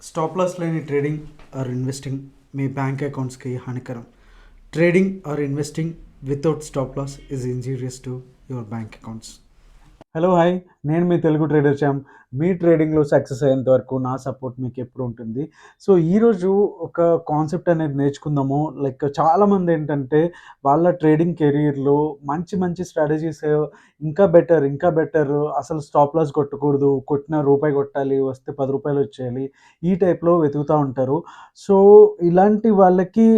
Stop loss లేని trading or investing మీ bank అకౌంట్స్కి హానికరం. Trading or investing without stop loss is injurious to your bank accounts. Hello hi, నేను మీ Telugu trader Shyam. మీ ట్రేడింగ్లో సక్సెస్ అయ్యేంత వరకు నా సపోర్ట్ మీకు ఎప్పుడు ఉంటుంది. సో ఈరోజు ఒక కాన్సెప్ట్ అనేది నేర్చుకుందాము. లైక్ చాలామంది ఏంటంటే వాళ్ళ ట్రేడింగ్ కెరీర్లో మంచి మంచి స్ట్రాటజీస్ ఇంకా బెటర్ అసలు స్టాప్ లాస్ కొట్టకూడదు, కొట్టిన రూపాయి కొట్టాలి, వస్తే 10 రూపాయలు వచ్చేయాలి, ఈ టైప్లో వెతుకుతూ ఉంటారు. సో ఇలాంటి వాళ్ళకి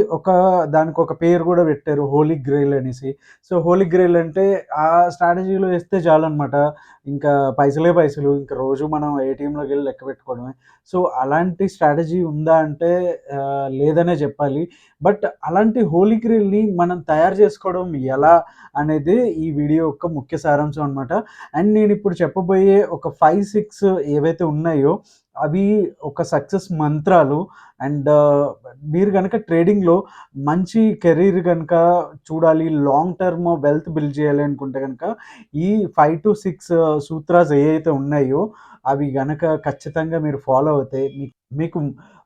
దానికి ఒక పేరు కూడా పెట్టారు, హోలీ గ్రెయిల్ అనేసి. సో హోలీ గ్రెయిల్ అంటే ఆ స్ట్రాటజీలో వేస్తే చాలన్నమాట, ఇంకా పైసలే పైసలు, ఇంకా రోజు మనం ఏటీఎంలోకి వెళ్ళి లెక్క పెట్టుకోవడమే. సో అలాంటి స్ట్రాటజీ ఉందా అంటే లేదనే చెప్పాలి. బట్ అలాంటి హోలీ గ్రెయిల్ని మనం తయారు చేసుకోవడం ఎలా అనేది ఈ వీడియో యొక్క ముఖ్య సారాంశం అనమాట. అండ్ నేను ఇప్పుడు చెప్పబోయే ఒక 5-6 ఏవైతే ఉన్నాయో అవి ఒక సక్సెస్ మంత్రాలు. అండ్ మీరు కనుక ట్రేడింగ్లో మంచి కెరీర్ కనుక చూడాలి, లాంగ్ టర్మ్ వెల్త్ బిల్డ్ చేయాలి అనుకుంటే కనుక ఈ 5-6 సూత్రాస్ ఏవైతే ఉన్నాయో అవి గనక ఖచ్చితంగా మీరు ఫాలో అవుతే మీకు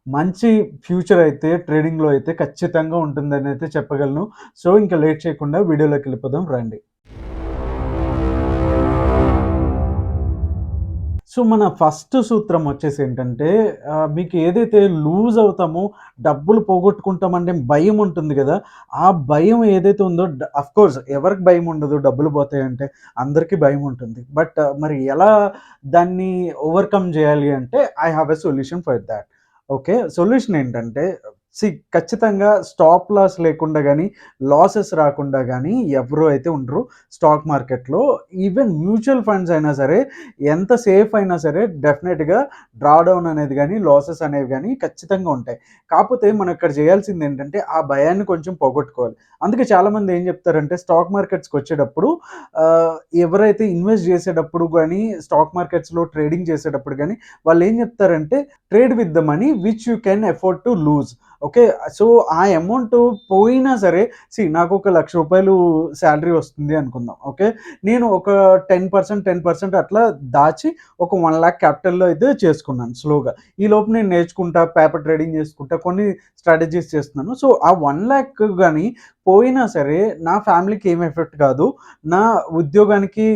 మంచి ఫ్యూచర్ అయితే ట్రేడింగ్లో అయితే ఖచ్చితంగా ఉంటుందని అయితే చెప్పగలను. సో ఇంకా లేట్ చేయకుండా వీడియోలోకి వెళ్ళిపోదాం రండి. సో మన ఫస్ట్ సూత్రం వచ్చేసి ఏంటంటే, మీకు ఏదైతే లూజ్ అవుతామో, డబ్బులు పోగొట్టుకుంటామంటే భయం ఉంటుంది కదా, ఆ భయం ఏదైతే ఉందో, అఫ్కోర్స్ ఎవరికి భయం ఉండదు డబ్బులు పోతాయంటే, అందరికీ భయం ఉంటుంది. బట్ మరి ఎలా దాన్ని ఓవర్కమ్ చేయాలి అంటే I have a solution for that. Okay, solution ఏంటంటే ఖచ్చితంగా స్టాప్ లాస్ లేకుండా కానీ, లాసెస్ రాకుండా కానీ ఎవరు అయితే ఉండరు స్టాక్ మార్కెట్లో. ఈవెన్ మ్యూచువల్ ఫండ్స్ అయినా సరే, ఎంత సేఫ్ అయినా సరే డెఫినెట్గా డ్రా డౌన్ అనేది కానీ, లాసెస్ అనేవి కానీ ఖచ్చితంగా ఉంటాయి. కాకపోతే మనం ఇక్కడ చేయాల్సింది ఏంటంటే ఆ భయాన్ని కొంచెం పోగొట్టుకోవాలి. అందుకే చాలామంది ఏం చెప్తారంటే స్టాక్ మార్కెట్స్కి వచ్చేటప్పుడు ఎవరైతే ఇన్వెస్ట్ చేసేటప్పుడు కానీ, స్టాక్ మార్కెట్స్లో ట్రేడింగ్ చేసేటప్పుడు కానీ వాళ్ళు ఏం చెప్తారంటే, trade with the money which you can afford to lose. Okay, so ఆ అమౌంట్ పోయినా సరే, నాకు ఒక 1,00,000 శాలరీ వస్తుంది అనుకుందాం. ఓకే, నేను ఒక 10% అట్లా దాచి ఒక 1,00,000 క్యాపిటల్‌లో అయితే చేసుకున్నాను స్లోగా. ఈ లోపు నేను నేర్చుకుంటా, పేపర్ ట్రేడింగ్ చేసుకుంటా, కొన్ని స్ట్రాటజీస్ చేస్తున్నాను. సో ఆ 1,00,000 గాని పోయినా సరే నా ఫ్యామిలీకి ఏం ఎఫెక్ట్ కాదు. నా ఉద్యోగానికి,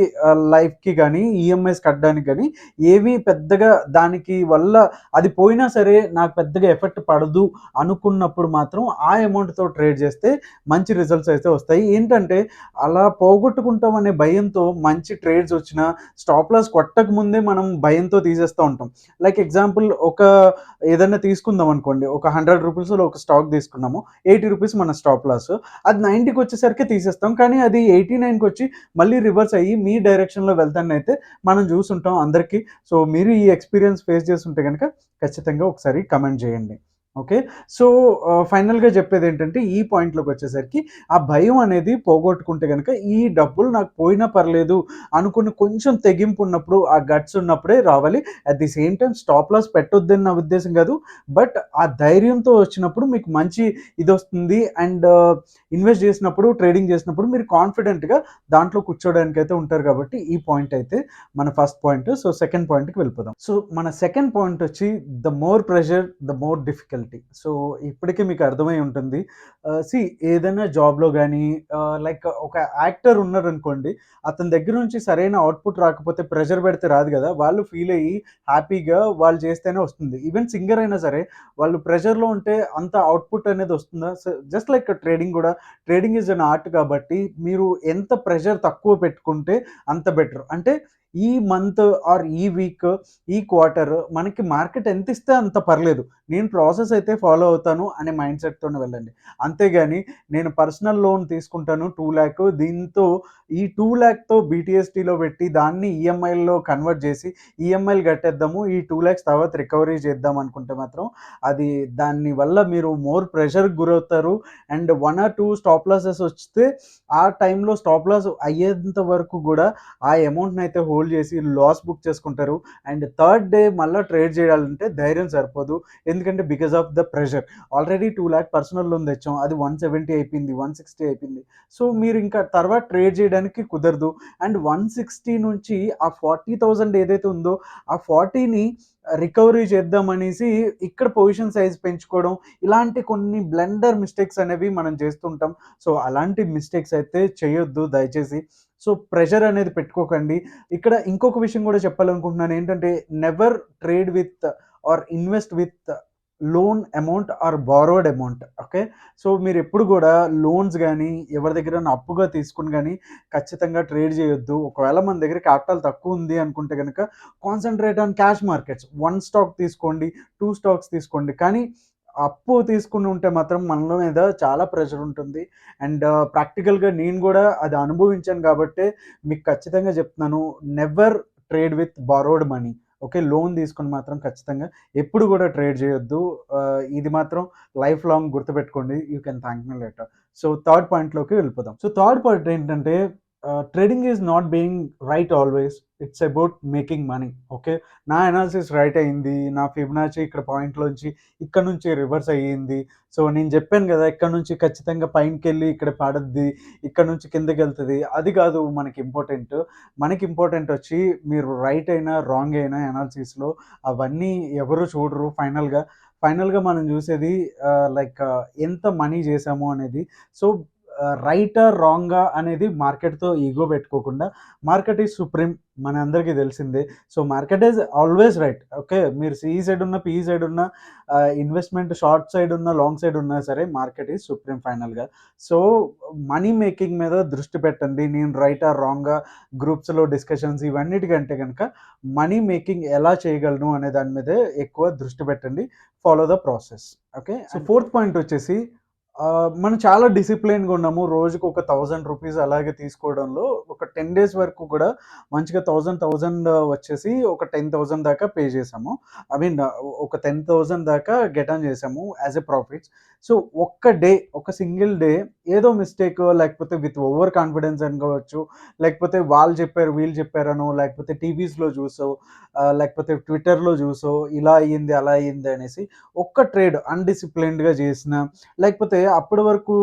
లైఫ్‌కి గానీ, ఈఎంఐస్ కట్టడానికి గానీ ఏమీ పెద్దగా దానికి వల్ల అది పోయినా సరే నాకు పెద్దగా ఎఫెక్ట్ పడదు అనుకున్నప్పుడు మాత్రం ఆ అమౌంట్‌తో ట్రేడ్ చేస్తే మంచి రిజల్ట్స్ అయితే వస్తాయి. ఏంటంటే అలా పోగొట్టుకుంటాం అనే భయంతో మంచి ట్రేడ్స్ వచ్చినా స్టాప్ లాస్ కొట్టక ముందే మనం భయంతో తీసేస్తూ ఉంటాం. లైక్ ఎగ్జాంపుల్, ఏదైనా తీసుకుందాం అనుకోండి, ఒక 100 రూపీస్‌లో ఒక స్టాక్ తీసుకున్నాము, 80 రూపీస్ మన స్టాప్ లాస్. అది 90కి వచ్చేసరికి తీసేస్తాం, కానీ అది 89కి వచ్చి మళ్ళీ రివర్స్ అయ్యి మీ డైరెక్షన్‌లో వెళ్తాన్ని అయితే మనం చూసుంటాం అందరికీ. సో మీరు ఈ ఎక్స్పీరియన్స్ ఫేస్ చేస్తుంటే కనుక ఖచ్చితంగా ఒకసారి కమెంట్ చేయండి. ఓకే, సో ఫైనల్గా చెప్పేది ఏంటంటే ఈ పాయింట్లోకి వచ్చేసరికి ఆ భయం అనేది పోగొట్టుకుంటే కనుక ఈ డబ్బులు నాకు పోయినా పర్లేదు అనుకుని కొంచెం తెగింపు ఉన్నప్పుడు, ఆ గట్స్ ఉన్నప్పుడే రావాలి. At the same time stop loss పెట్టొద్దని నా ఉద్దేశం కాదు, బట్ ఆ ధైర్యంతో వచ్చినప్పుడు మీకు మంచి ఇది వస్తుంది. అండ్ ఇన్వెస్ట్ చేసినప్పుడు, ట్రేడింగ్ చేసినప్పుడు మీరు కాన్ఫిడెంట్గా దాంట్లో కూర్చోడానికి అయితే ఉంటారు. కాబట్టి ఈ పాయింట్ అయితే మన ఫస్ట్ పాయింట్. సో సెకండ్ పాయింట్కి వెళ్ళిపోదాం. సో మన సెకండ్ పాయింట్ వచ్చి the more pressure the more difficulty. So ఇప్పటికే మీకు అర్థమై ఉంటుంది. ఏదైనా జాబ్లో కానీ, లైక్ ఒక యాక్టర్ ఉన్నారనుకోండి, అతని దగ్గర నుంచి సరైన అవుట్పుట్ రాకపోతే ప్రెషర్ పెడితే రాదు కదా, వాళ్ళు ఫీల్ అయ్యి హ్యాపీగా వాళ్ళు చేస్తేనే వస్తుంది. ఈవెన్ సింగర్ అయినా సరే వాళ్ళు ప్రెషర్లో ఉంటే అంత అవుట్పుట్ అనేది వస్తుందా? సో జస్ట్ లైక్ ట్రేడింగ్ కూడా, ట్రేడింగ్ ఈజ్ అన్ ఆర్ట్ కాబట్టి మీరు ఎంత ప్రెషర్ తక్కువ పెట్టుకుంటే అంత బెటర్. అంటే ఈ మంత్ ఆర్ ఈ వీక్, ఈ క్వార్టర్ మనకి మార్కెట్ ఎంత ఇస్తే అంత పర్లేదు, నేను ప్రాసెస్ అయితే ఫాలో అవుతాను అనే మైండ్ సెట్తోనే వెళ్ళండి. అంతేగాని నేను పర్సనల్ లోన్ తీసుకుంటాను 2,00,000, దీంతో ఈ 2,00,000తో బీటీఎస్టీలో పెట్టి దాన్ని ఈఎంఐల్లో కన్వర్ట్ చేసి ఈఎంఐలు కట్టేద్దాము, ఈ 2,00,000 తర్వాత రికవరీ చేద్దాం అనుకుంటే మాత్రం అది దానివల్ల మీరు మోర్ ప్రెషర్కి గురవుతారు. అండ్ 1 or 2 స్టాప్ లాసెస్ వస్తే ఆ టైంలో స్టాప్ లాస్ అయ్యేంత వరకు కూడా ఆ అమౌంట్ని అయితే హోల్డ్ హోల్డ్ చేసి లాస్ బుక్ చేసుకుంటారు. అండ్ థర్డ్ డే మళ్ళీ ట్రేడ్ చేయాలంటే ధైర్యం సరిపోదు. ఎందుకంటే because of the pressure. Already 2,00,000 personal loan తెచ్చాం, అది 170 అయిపోయింది, 160 అయిపోయింది. సో మీరు ఇంకా తర్వాత ట్రేడ్ చేయడానికి కుదరదు. అండ్ 160 నుంచి ఆ 40,000 ఏదైతే ఉందో ఆ 40ని రికవరీ చేద్దామనేసి ఇక్కడ పొజిషన్ సైజ్ పెంచుకోవడం, ఇలాంటి కొన్ని బ్లెండర్ మిస్టేక్స్ అనేవి మనం చేస్తుంటాం. సో అలాంటి మిస్టేక్స్ అయితే చేయొద్దు దయచేసి. సో ప్రెషర్ అనేది పెట్టుకోకండి. ఇక్కడ ఇంకొక విషయం కూడా చెప్పాలనుకుంటున్నాను ఏంటంటే, never trade with or invest with loan amount or borrowed amount. Okay. So మీరు ఎప్పుడు కూడా లోన్స్ కానీ ఎవరి దగ్గర అప్పుగా తీసుకుని కానీ ఖచ్చితంగా ట్రేడ్ చేయొద్దు. ఒకవేళ మన దగ్గర క్యాపిటల్ తక్కువ ఉంది అనుకుంటే కనుక concentrate on cash markets. 1 stock తీసుకోండి, 2 స్టాక్స్ తీసుకోండి. కానీ అప్పు తీసుకుని ఉంటే మాత్రం మనలో మీద చాలా ప్రెషర్ ఉంటుంది. అండ్ ప్రాక్టికల్‌గా నేను కూడా అది అనుభవించాను కాబట్టే మీకు ఖచ్చితంగా చెప్తున్నాను. Never trade with borrowed money. Okay. Loan తీసుకొని మాత్రం ఖచ్చితంగా ఎప్పుడు కూడా ట్రేడ్ చేయొద్దు. ఇది మాత్రం లైఫ్ లాంగ్ గుర్తుపెట్టుకోండి. You can thank me later. So third పాయింట్‌లోకి వెళ్ళిపోదాం. సో థర్డ్ పాయింట్ ఏంటంటే, trading is not being right always. It's about making money. Okay. నా అనాలిసిస్ రైట్ అయింది. నా ఫిబొనాచి ఇక్కడ పాయింట్‌లోంచి ఇక్కడ నుంచి రివర్స్ అయ్యింది. సో నేను చెప్పాను కదా! ఇక్కడ నుంచి ఖచ్చితంగా పైనకెళ్ళి ఇక్కడ పడద్ది. ఇక్కడ నుంచి కిందకెళ్తది. అది కాదు మనకి ఇంపార్టెంట్. మనకి ఇంపార్టెంట్ వచ్చి మీరు రైట్ అయినా, రాంగ్ అయినా అనాలిసిస్‌లో అవన్నీ ఎవరు చూడరు ఫైనల్‌గా. ఫైనల్‌గా మనం చూసేది ఎంత మనీ చేశాము అనేది. సో రైటా, రాంగా అనేది మార్కెట్‌తో ఈగో పెట్టుకోకుండా, మార్కెట్ ఈజ్ సుప్రీం మనందరికీ తెలిసిందే. So market is always right. Okay. మీరు సిఈ సైడ్ ఉన్న, పీఈ సైడ్ ఉన్న, ఇన్వెస్ట్‌మెంట్ షార్ట్ సైడ్ ఉన్న, లాంగ్ సైడ్ ఉన్నా సరే మార్కెట్ ఈజ్ సుప్రీం ఫైనల్‌గా. సో మనీ మేకింగ్ మీద దృష్టి పెట్టండి. నేను రైటా, రాంగా గ్రూప్స్‌లో డిస్కషన్స్ ఇవన్నిటికంటే గనక మనీ మేకింగ్ ఎలా చేయగలను అనే దాని మీదే ఎక్కువ దృష్టి పెట్టండి. Follow the process. Okay. So fourth point వచ్చేసి, మనం చాలా డిసిప్లిన్‌గా ఉన్నాము. రోజుకి ఒక ₹1000 అలాగే తీసుకోవడంలో ఒక 10 డేస్ వరకు కూడా మంచిగా 1000 వచ్చేసి ఒక 10,000 దాకా పే చేసాము. ఐ మీన్ ఒక 10,000 దాకా గెట్ ఆన్ చేసాము యాస్ ఎ ప్రాఫిట్స్. సో ఒక్క డే, ఒక సింగిల్ డే ఏదో మిస్టేకో లేకపోతే విత్ ఓవర్ కాన్ఫిడెన్స్ అనుకోవచ్చు. లేకపోతే వాళ్ళు చెప్పారు, వీళ్ళు చెప్పారనో, లేకపోతే టీవీస్‌లో చూసో, లేకపోతే ట్విట్టర్‌లో చూసో ఇలా అయ్యింది, అలా అయ్యింది అనేసి ఒక్క ట్రేడ్ అన్‌డిసిప్లిన్డ్‌గా చేసిన, లేకపోతే అప్పటి వరకు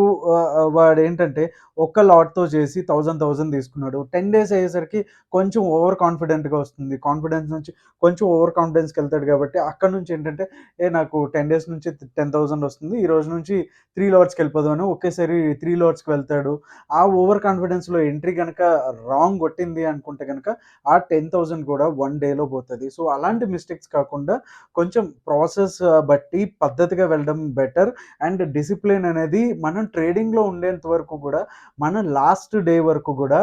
వాడేంటంటే ఒక్క లాట్‌తో చేసి 1000 తీసుకున్నాడు. 10 డేస్ అయ్యేసరికి కొంచెం ఓవర్ కాన్ఫిడెంట్‌గా వస్తుంది. కాన్ఫిడెన్స్ నుంచి కొంచెం ఓవర్ కాన్ఫిడెన్స్‌కెళ్తాడు కాబట్టి అక్కడి నుంచి ఏంటంటే, నాకు 10 డేస్ నుంచి 10,000 వస్తుంది. ఈ రోజు నుంచి 3 లాట్స్‌కెళ్ళిపోదాం అని ఒకేసారి 3 లాట్స్‌కి వెళ్తాడు. ఆ ఓవర్ కాన్ఫిడెన్స్‌లో ఎంట్రీ గనక రాంగ్ కొట్టింది అనుకుంటే గనక ఆ 10,000 కూడా 1 డేలో పోతది. సో అలాంటి మిస్టేక్స్ కాకుండా కొంచెం ప్రాసెస్ బట్టి పద్ధతిగా వెళ్ళడం బెటర్. అండ్ డిసిప్లిన్ అనేది మనం ట్రేడింగ్‌లో ఉండేంత వరకు కూడా, మనం లాస్ట్ డే వరకు గూడా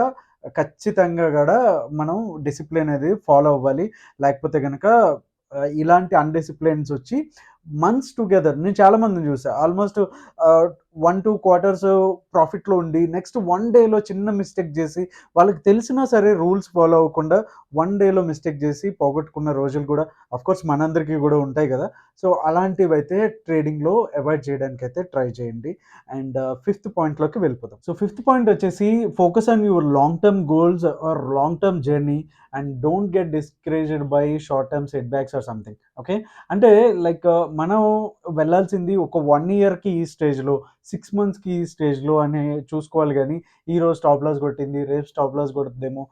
ఖచ్చితంగా గూడా మనం డిసిప్లిన్ అనేది ఫాలో అవ్వాలి. లేకపోతే గనక ఇలాంటి అన్‌డిసిప్లిన్స్ ఒచ్చి మంత్స్ టుగెదర్ నేను చాలా మందిని చూసా. ఆల్‌మోస్ట్ 1, 2 క్వార్టర్స్ ప్రాఫిట్‌లో ఉండి నెక్స్ట్ 1 డేలో చిన్న మిస్టేక్ జేసి, వాళ్ళకి తెలిసినా సరే రూల్స్ ఫాలో అవ్వకుండా 1 డేలో మిస్టేక్ జేసి పోగొట్టుకున్న రోజులు గూడా ఆఫ్‌కోర్స్ మనందరికీ గూడా ఉంటాయి గదా! సో అలాంటివైతే ట్రేడింగ్‌లో అవాయిడ్ చేయడానికైతే ట్రై చేయండి. అండ్ ఫిఫ్త్ పాయింట్‌లోకి వెళ్ళిపోదాం. సో ఫిఫ్త్ పాయింట్ వచ్చేసి, focus on your long term goals or long term journey and don't get discouraged by short term setbacks or something. Okay. అంటే మనం వెళ్ళాల్సింది ఒక 1 ఇయర్‌కి ఈ స్టేజ్‌లో, 6 మంత్స్‌కి ఈ స్టేజ్‌లో అని చూసుకోవాలి గానీ, ఈరోజు స్టాప్ లాస్ కొట్టింది, రేపు స్టాప్ లాస్ కొడుద్దేమో,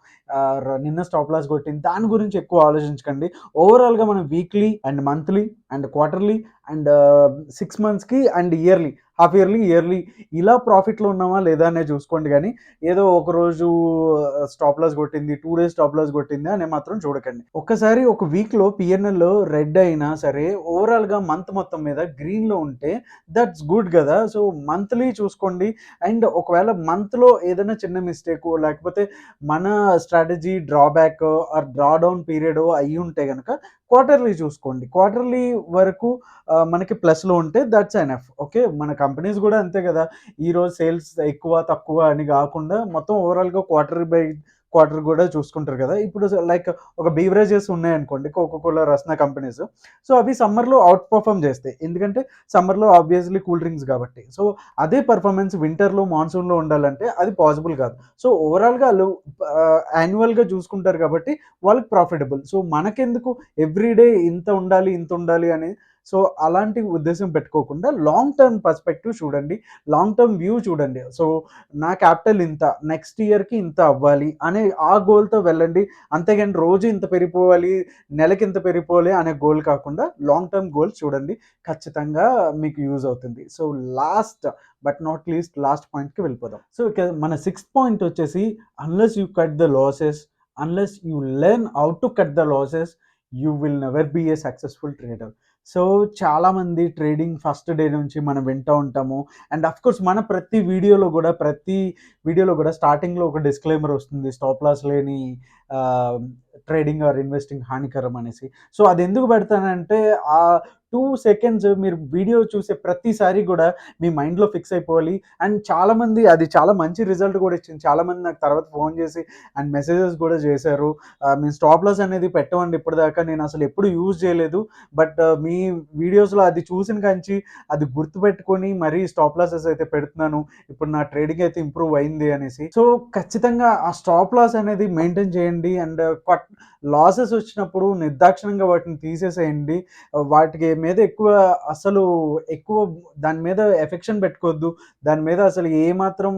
నిన్న స్టాప్ లాస్ కొట్టింది, దాని గురించి ఎక్కువ ఆలోచించకండి. ఓవరాల్‌గా మనం weekly and monthly and quarterly and 6 మంత్స్‌కి and yearly, half yearly, yearly ఇలా ప్రాఫిట్‌లో ఉన్నామా లేదా అనేది చూసుకోండి గానీ, ఏదో ఒకరోజు స్టాప్ లాస్ కొట్టింది, 2 డేస్ స్టాప్ లాస్ కొట్టింది అని మాత్రం చూడకండి. ఒక్కసారి ఒక వీక్‌లో పీఎన్ఎల్ రెడ్ అయినా సరే, ఓవరాల్‌గా మంత్ మొత్తం మీద గ్రీన్‌లో ఉంటే దట్స్ గుడ్ గదా! సో మంత్లీ చూసుకోండి. అండ్ ఒకవేళ మంత్‌లో ఏదైనా చిన్న మిస్టేకో, లేకపోతే మన strategy drawback or draw down పీరియడో అయ్యుంటే గనక క్వార్టర్లీ చూసుకోండి. క్వార్టర్లీ వరకు మనకి ప్లస్‌లో ఉంటే దట్స్ ఎనఫ్. ఓకే. మన కంపెనీస్ గూడా అంతే గదా! ఈరోజు సేల్స్ ఎక్కువ, తక్కువ అని గాకుండా మొత్తం ఓవరాల్‌గా క్వార్టర్ కూడా చూసుకుంటారు కదా. ఇప్పుడు లైక్ ఒక బీవరేజెస్ ఉన్నాయనుకోండి, కోకోకోలా, రస్నా కంపెనీస్. సో అవి సమ్మర్‌లో అవుట్ పర్ఫార్మ్ చేస్తాయి. ఎందుకంటే సమ్మర్‌లో ఆబ్వియస్‌లీ కూల్ డ్రింక్స్ కాబట్టి. సో అదే పర్ఫార్మెన్స్ వింటర్‌లో, మాన్సూన్‌లో ఉండాలంటే అది పాసిబుల్ కాదు. సో ఓవరాల్‌గా ఆళ్ళు యాన్యువల్‌గా చూసుకుంటారు కాబట్టి వాళ్ళకి ప్రాఫిటబుల్. సో మనకెందుకు ఎవ్రీ డే ఇంత ఉండాలి, ఇంత ఉండాలి అని. సో అలాంటి ఉద్దేశ్యం పెట్టుకోకుండా లాంగ్ టర్మ్ పర్స్పెక్టివ్ చూడండి. లాంగ్ టర్మ్ వ్యూ చూడండి. సో నా క్యాపిటల్ ఇంత, నెక్స్ట్ ఇయర్‌కి ఇంత అవ్వాలి అనే ఆ గోల్‌తో వెళ్ళండి. అంతేగాని రోజు ఇంత పెరిగిపోవాలి, నెలకి ఇంత పెరిగిపోవాలి అనే గోల్ కాకుండా లాంగ్ టర్మ్ గోల్స్ చూడండి. ఖచ్చితంగా మీకు యూజ్ అవుతుంది. So last but not least last పాయింట్‌కి వెళ్ళిపోదాం. సో ఇక మన సిక్స్త్ పాయింట్ వచ్చేసి, unless you cut the losses, unless you learn how to cut the losses, you will never be a successful trader. So చాలామంది trading first day నుంచి మనం వింటూ ఉంటాము. అండ్ ఆఫ్‌కోర్స్ మన ప్రతి వీడియోలో కూడా స్టార్టింగ్‌లో ఒక డిస్క్లైమర్ వస్తుంది. స్టాప్ లాస్ లేని ఆహ్, ట్రేడింగ్ ఆర్ ఇన్వెస్టింగ్ హానికరం అనేసి. సో అదెందుకు పెడతానంటే, ఆ 2 సెకండ్స్ మీరు వీడియో చూసే ప్రతిసారి గూడా మీ మైండ్‌లో ఫిక్స్ అయిపోవాలి. అండ్ చాలామంది అది చాలా మంచి రిజల్ట్ కూడా ఇచ్చింది. చాలామంది నాకు తర్వాత ఫోన్ చేసి అండ్ మెసేజెస్ కూడా చేశారు. మేము స్టాప్ లాస్ అనేది పెట్టమండి ఇప్పటిదాకా, నేనసలు ఎప్పుడు యూజ్ చేయలేదు. బట్ మీ వీడియోస్‌లో అది చూసిన కాంచి అది గుర్తుపెట్టుకొని మరీ స్టాప్ లాసెస్ అయితే పెడుతున్నాను. ఇప్పుడు నా ట్రేడింగ్ అయితే ఇంప్రూవ్ అయింది అనేసి. సో ఖచ్చితంగా ఆ స్టాప్ లాస్ అనేది మెయింటైన్ చేయండి. అండ్ లాసెస్ వచ్చినప్పుడు నిర్దాక్షిణ్యంగా వాటిని తీసేసేయండి. వాటికి మీద అసలు ఎక్కువ దాని మీద ఎఫెక్షన్ పెట్టుకోవద్దు. దాని మీద అసలు ఏమాత్రం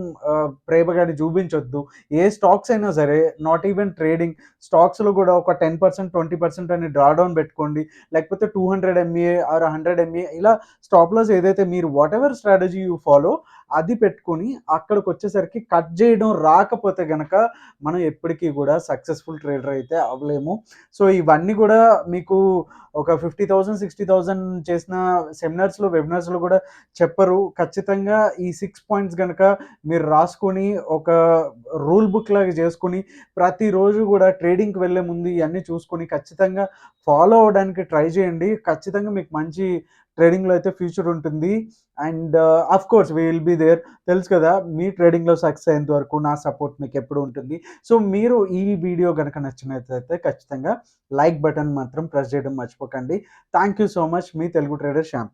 ప్రేమ గాని చూపించొద్దు. ఏ స్టాక్స్ అయినా సరే, నాట్ ఈవెన్ ట్రేడింగ్ స్టాక్స్‌లో కూడా ఒక 10%, 20% అని డ్రా డౌన్ పెట్టుకోండి. లేకపోతే 200 ఎంఏ ఆర్ 100 ఎంఏ ఇలా స్టాప్ లాస్ ఏదైతే మీరు వాటెవర్ స్ట్రాటజీ యూ ఫాలో అది పెట్టుకొని అక్కడికొచ్చేసరికి కట్ చేయడం రాకపోతే గనక మనం ఎప్పటికి కూడా సక్సెస్‌ఫుల్ ట్రేడర్ అయితే అవ్వలేము. సో ఇవన్నీ కూడా మీకు ఒక 50,000, 60,000 చేసిన సెమినార్స్‌లో, వెబినార్స్‌లో కూడా చెప్పరు. ఖచ్చితంగా ఈ 6 పాయింట్స్ గనక మీరు రాసుకొని ఒక రూల్ బుక్ లాగా చేసుకొని ప్రతిరోజు కూడా ట్రేడింగ్‌కి వెళ్ళే ముందు ఇయన్నీ చూసుకొని ఖచ్చితంగా ఫాలో అవ్వడానికి ట్రై చేయండి. ఖచ్చితంగా మీకు మంచి ట్రేడింగ్‌లో అయితే ఫ్యూచర్ ఉంటుంది. And of course we will be there. తెలుసు కదా, మీ ట్రేడింగ్‌లో సక్సెస్ అయ్యేంత వరకు నా సపోర్ట్ మీకెప్పుడూ ఉంటుంది. సో మీరు ఈ వీడియో గనక నచ్చినట్లయితే ఖచ్చితంగా లైక్ బటన్ మాత్రం ప్రెస్ చేయడం మర్చిపోకండి. Thank you so much. Me Telugu trader Shyam.